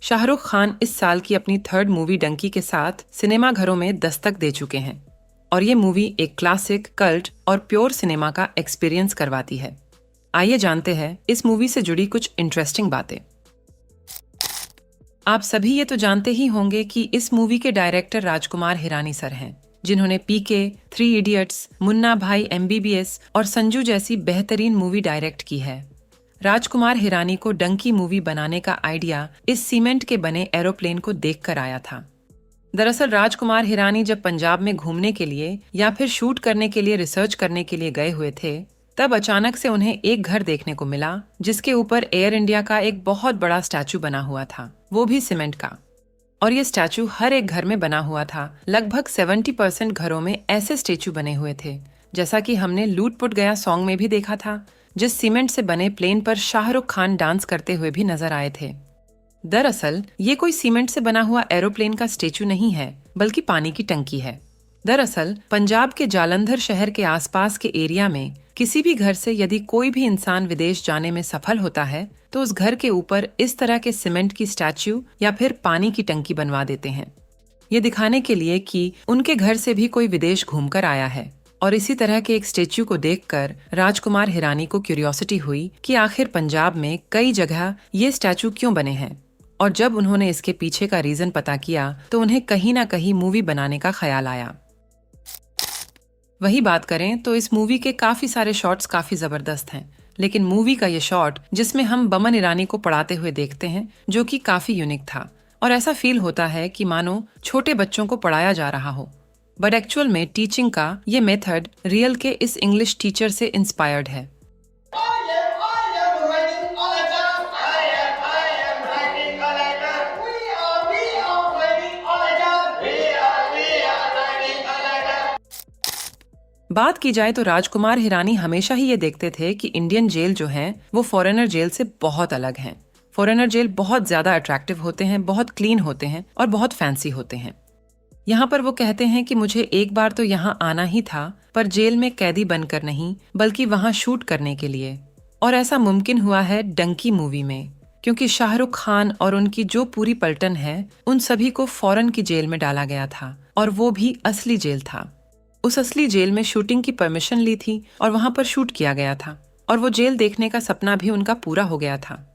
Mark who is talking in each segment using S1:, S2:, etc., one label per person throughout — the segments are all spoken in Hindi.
S1: शाहरुख खान इस साल की अपनी थर्ड मूवी डंकी के साथ सिनेमा घरों में दस्तक दे चुके हैं और ये मूवी एक क्लासिक, कल्ट और प्योर सिनेमा का एक्सपीरियंस करवाती है। आइए जानते हैं इस मूवी से जुड़ी कुछ इंटरेस्टिंग बातें। आप सभी ये तो जानते ही होंगे कि इस मूवी के डायरेक्टर राजकुमार हिरानी सर हैं, जिन्होंने पीके, 3 इडियट्स, मुन्ना भाई MBBS और संजू जैसी बेहतरीन मूवी डायरेक्ट की है। राजकुमार हिरानी को डंकी मूवी बनाने का आइडिया इस सीमेंट के बने एरोप्लेन को देखकर आया था। दरअसल राजकुमार हिरानी जब पंजाब में घूमने के लिए या फिर शूट करने के लिए रिसर्च करने के लिए गए हुए थे, तब अचानक से उन्हें एक घर देखने को मिला जिसके ऊपर एयर इंडिया का एक बहुत बड़ा स्टैचू बना हुआ था, वो भी सीमेंट का। और ये स्टैचू हर एक घर में बना हुआ था। लगभग 70% घरों में ऐसे स्टैचू बने हुए थे, जैसा कि हमने लूट पुट गया सॉन्ग में भी देखा था, जिस सीमेंट से बने प्लेन पर शाहरुख खान डांस करते हुए भी नजर आए थे। दरअसल ये कोई सीमेंट से बना हुआ एरोप्लेन का स्टैचू नहीं है, बल्कि पानी की टंकी है। दरअसल पंजाब के जालंधर शहर के आसपास के एरिया में किसी भी घर से यदि कोई भी इंसान विदेश जाने में सफल होता है तो उस घर के ऊपर इस तरह के सीमेंट की स्टैचू या फिर पानी की टंकी बनवा देते हैं, ये दिखाने के लिए कि उनके घर से भी कोई विदेश घूमकर आया है। और इसी तरह के एक स्टैचू को देखकर राजकुमार हिरानी को क्यूरियोसिटी हुई कि आखिर पंजाब में कई जगह ये स्टैचू क्यों बने हैं। और जब उन्होंने इसके पीछे का रीजन पता किया तो उन्हें कहीं ना कहीं मूवी बनाने का ख्याल आया। वही बात करें तो इस मूवी के काफी सारे शॉट्स काफी जबरदस्त हैं, लेकिन मूवी का ये शॉट जिसमें हम बमन ईरानी को पढ़ाते हुए देखते हैं, जो कि काफी यूनिक था और ऐसा फील होता है कि मानो छोटे बच्चों को पढ़ाया जा रहा हो। बट एक्चुअल में टीचिंग का ये मेथड रियल के इस इंग्लिश टीचर से इंस्पायर्ड है। बात की जाए तो राजकुमार हिरानी हमेशा ही ये देखते थे कि इंडियन जेल जो हैं वो फॉरेनर जेल से बहुत अलग हैं। फॉरेनर जेल बहुत ज्यादा अट्रैक्टिव होते हैं, बहुत क्लीन होते हैं और बहुत फैंसी होते हैं। यहाँ पर वो कहते हैं कि मुझे एक बार तो यहाँ आना ही था, पर जेल में कैदी बनकर नहीं, बल्कि वहाँ शूट करने के लिए। और ऐसा मुमकिन हुआ है डंकी मूवी में, क्योंकि शाहरुख खान और उनकी जो पूरी पलटन है उन सभी को फॉरेन की जेल में डाला गया था, और वो भी असली जेल था। उस असली जेल में शूटिंग की परमिशन ली थी और वहां पर शूट किया गया था, और वो जेल देखने का सपना भी उनका पूरा हो गया था।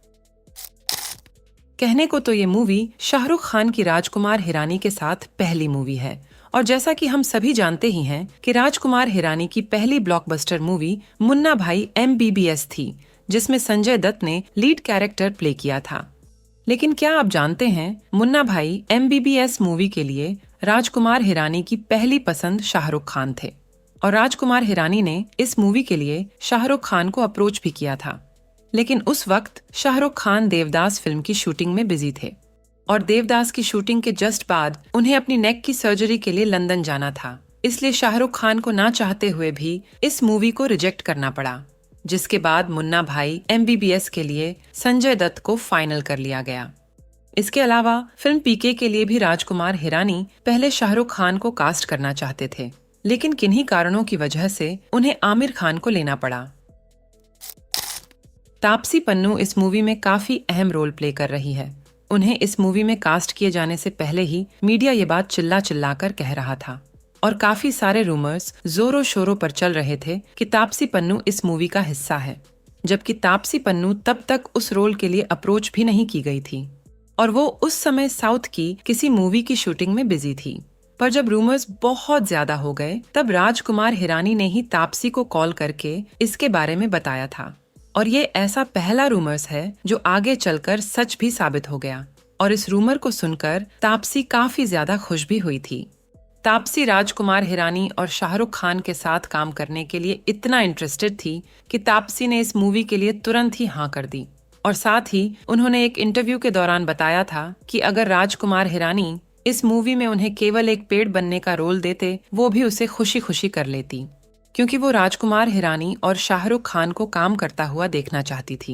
S1: कहने को तो ये मूवी शाहरुख खान की राजकुमार हिरानी के साथ पहली मूवी है, और जैसा कि हम सभी जानते ही हैं कि राजकुमार हिरानी की पहली ब्लॉकबस्टर मूवी मुन्ना भाई MBBS थी, जिसमें संजय दत्त ने लीड कैरेक्टर प्ले किया था। लेकिन क्या आप जानते हैं, मुन्ना भाई MBBS मूवी के लिए राजकुमार हिरानी की पहली पसंद शाहरुख खान थे, और राजकुमार हिरानी ने इस मूवी के लिए शाहरुख खान को अप्रोच भी किया था। लेकिन उस वक्त शाहरुख खान देवदास फिल्म की शूटिंग में बिजी थे, और देवदास की शूटिंग के जस्ट बाद उन्हें अपनी नेक की सर्जरी के लिए लंदन जाना था। इसलिए शाहरुख खान को ना चाहते हुए भी इस मूवी को रिजेक्ट करना पड़ा, जिसके बाद मुन्ना भाई MBBS के लिए संजय दत्त को फाइनल कर लिया गया। इसके अलावा फिल्म पीके के लिए भी राजकुमार हिरानी पहले शाहरुख खान को कास्ट करना चाहते थे, लेकिन किन्हीं कारणों की वजह से उन्हें आमिर खान को लेना पड़ा। तापसी पन्नू इस मूवी में काफी अहम रोल प्ले कर रही है। उन्हें इस मूवी में कास्ट किए जाने से पहले ही मीडिया ये बात चिल्ला चिल्ला कर कह रहा था, और काफी सारे रूमर्स जोरों शोरों पर चल रहे थे कि तापसी पन्नू इस मूवी का हिस्सा है, जबकि तापसी पन्नू तब तक उस रोल के लिए अप्रोच भी नहीं की गई थी, और वो उस समय साउथ की किसी मूवी की शूटिंग में बिजी थी। पर जब रूमर्स बहुत ज्यादा हो गए, तब राजकुमार हिरानी ने ही तापसी को कॉल करके इसके बारे में बताया था, और ये ऐसा पहला रूमर्स है जो आगे चलकर सच भी साबित हो गया। और इस रूमर को सुनकर तापसी काफी ज्यादा खुश भी हुई थी। तापसी राजकुमार हिरानी और शाहरुख खान के साथ काम करने के लिए इतना इंटरेस्टेड थी कि तापसी ने इस मूवी के लिए तुरंत ही हाँ कर दी, और साथ ही उन्होंने एक इंटरव्यू के दौरान बताया था कि अगर राजकुमार हिरानी इस मूवी में उन्हें केवल एक पेड़ बनने का रोल देते, वो भी उसे खुशी खुशी कर लेती, क्योंकि वो राजकुमार हिरानी और शाहरुख खान को काम करता हुआ देखना चाहती थी।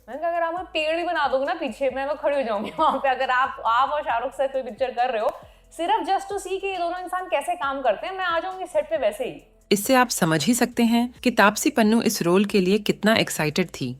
S2: मैंने कहा अगर आप पेड़ भी बना दोगे ना पीछे, मैं खड़ी हो जाऊंगी वहां पे। अगर आप और शाहरुख से कोई पिक्चर कर रहे हो सिर्फ जस्ट टू सी कि ये दोनों इंसान कैसे काम करते हैं, मैं आ जाऊंगी सेट पे वैसे ही।
S1: इससे आप समझ ही सकते हैं कि तापसी पन्नू इस रोल के लिए कितना एक्साइटेड थी।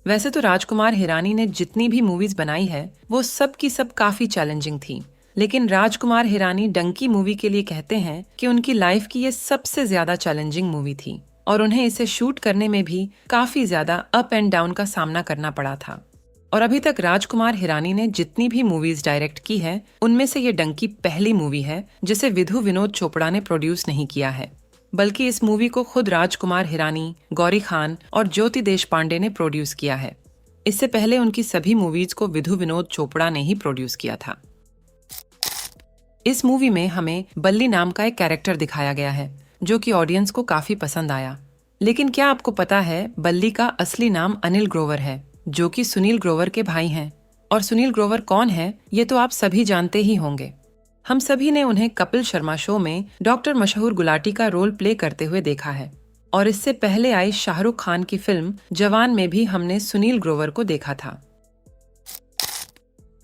S1: वैसे तो राजकुमार हिरानी ने जितनी भी मूवीज बनाई है वो सब की सब काफी चैलेंजिंग थी, लेकिन राजकुमार हिरानी डंकी मूवी के लिए कहते हैं कि उनकी लाइफ की ये सबसे ज्यादा चैलेंजिंग मूवी थी और उन्हें इसे शूट करने में भी काफी ज्यादा अप एंड डाउन का सामना करना पड़ा था। और अभी तक राजकुमार हिरानी ने जितनी भी मूवीज डायरेक्ट की है उनमें से ये डंकी पहली मूवी है जिसे विधु विनोद चोपड़ा ने प्रोड्यूस नहीं किया है, बल्कि इस मूवी को खुद राजकुमार हिरानी, गौरी खान और ज्योति देशपांडे ने प्रोड्यूस किया है। इससे पहले उनकी सभी मूवीज को विधु विनोद चोपड़ा ने ही प्रोड्यूस किया था। इस मूवी में हमें बल्ली नाम का एक कैरेक्टर दिखाया गया है जो कि ऑडियंस को काफी पसंद आया। लेकिन क्या आपको पता है बल्ली का असली नाम अनिल ग्रोवर है, जो कि सुनील ग्रोवर के भाई हैं। और सुनील ग्रोवर कौन है ये तो आप सभी जानते ही होंगे। हम सभी ने उन्हें कपिल शर्मा शो में डॉक्टर मशहूर गुलाटी का रोल प्ले करते हुए देखा है और इससे पहले आई शाहरुख खान की फिल्म जवान में भी हमने सुनील ग्रोवर को देखा था।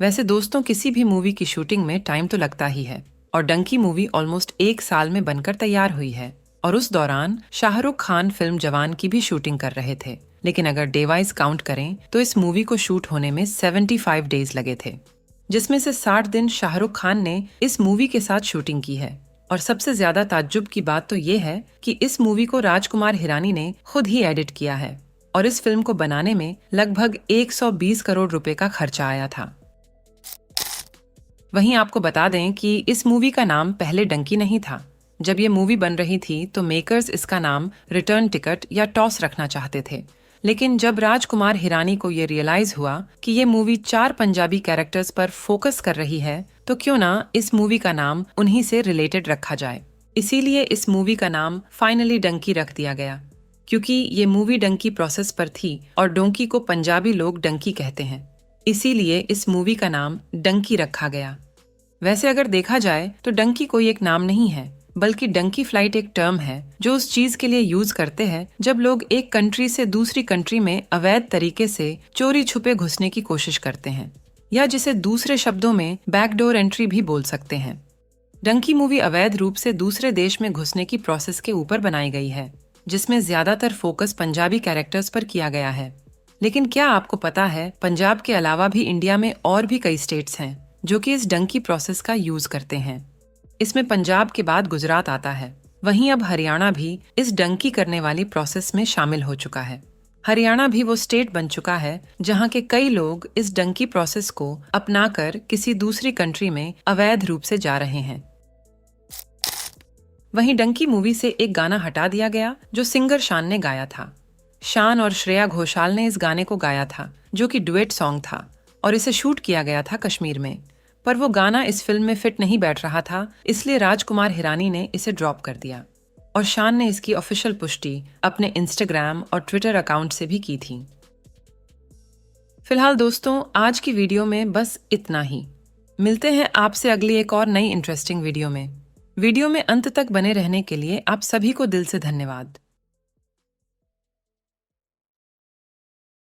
S1: वैसे दोस्तों, किसी भी मूवी की शूटिंग में टाइम तो लगता ही है और डंकी मूवी ऑलमोस्ट 1 साल में बनकर तैयार हुई है और उस दौरान शाहरुख खान फिल्म जवान की भी शूटिंग कर रहे थे। लेकिन अगर डे वाइज काउंट करें तो इस मूवी को शूट होने में 75 डेज लगे थे, जिसमें से 60 दिन शाहरुख खान ने इस मूवी के साथ शूटिंग की है। और सबसे ज्यादा ताज्जुब की बात तो ये है कि इस मूवी को राजकुमार हिरानी ने खुद ही एडिट किया है और इस फिल्म को बनाने में लगभग 120 करोड़ रुपए का खर्चा आया था। वहीं आपको बता दें कि इस मूवी का नाम पहले डंकी नहीं था। जब ये मूवी बन रही थी तो मेकर्स इसका नाम रिटर्न टिकट या टॉस रखना चाहते थे, लेकिन जब राजकुमार हिरानी को ये रियलाइज हुआ कि ये मूवी 4 पंजाबी कैरेक्टर्स पर फोकस कर रही है तो क्यों ना इस मूवी का नाम उन्हीं से रिलेटेड रखा जाए। इसीलिए इस मूवी का नाम फाइनली डंकी रख दिया गया, क्योंकि ये मूवी डंकी प्रोसेस पर थी और डोंकी को पंजाबी लोग डंकी कहते हैं, इसीलिए इस मूवी का नाम डंकी रखा गया। वैसे अगर देखा जाए तो डंकी कोई एक नाम नहीं है, बल्कि डंकी फ्लाइट एक टर्म है जो उस चीज के लिए यूज करते हैं जब लोग एक कंट्री से दूसरी कंट्री में अवैध तरीके से चोरी छुपे घुसने की कोशिश करते हैं, या जिसे दूसरे शब्दों में बैकडोर एंट्री भी बोल सकते हैं। डंकी मूवी अवैध रूप से दूसरे देश में घुसने की प्रोसेस के ऊपर बनाई गई है, जिसमें ज्यादातर फोकस पंजाबी कैरेक्टर्स पर किया गया है। लेकिन क्या आपको पता है पंजाब के अलावा भी इंडिया में और भी कई स्टेट्स हैं जो कि इस डंकी प्रोसेस का यूज करते हैं। इसमें पंजाब के बाद गुजरात आता है। वहीं अब हरियाणा भी इस डंकी करने वाली प्रोसेस में शामिल हो चुका है। हरियाणा भी वो स्टेट बन चुका है जहां के कई लोग इस डंकी प्रोसेस को अपनाकर किसी दूसरी कंट्री में अवैध रूप से जा रहे हैं। वहीं डंकी मूवी से एक गाना हटा दिया गया जो सिंगर शान ने गाया था। शान और श्रेया घोषाल ने इस गाने को गाया था, जो कि डुएट सॉन्ग था और इसे शूट किया गया था कश्मीर में। पर वो गाना इस फिल्म में फिट नहीं बैठ रहा था, इसलिए राजकुमार हिरानी ने इसे ड्रॉप कर दिया और शान ने इसकी ऑफिशियल पुष्टि अपने इंस्टाग्राम और ट्विटर अकाउंट से भी की थी। फिलहाल दोस्तों, आज की वीडियो में बस इतना ही। मिलते हैं आपसे अगली एक और नई इंटरेस्टिंग वीडियो में। वीडियो में अंत तक बने रहने के लिए आप सभी को दिल से धन्यवाद।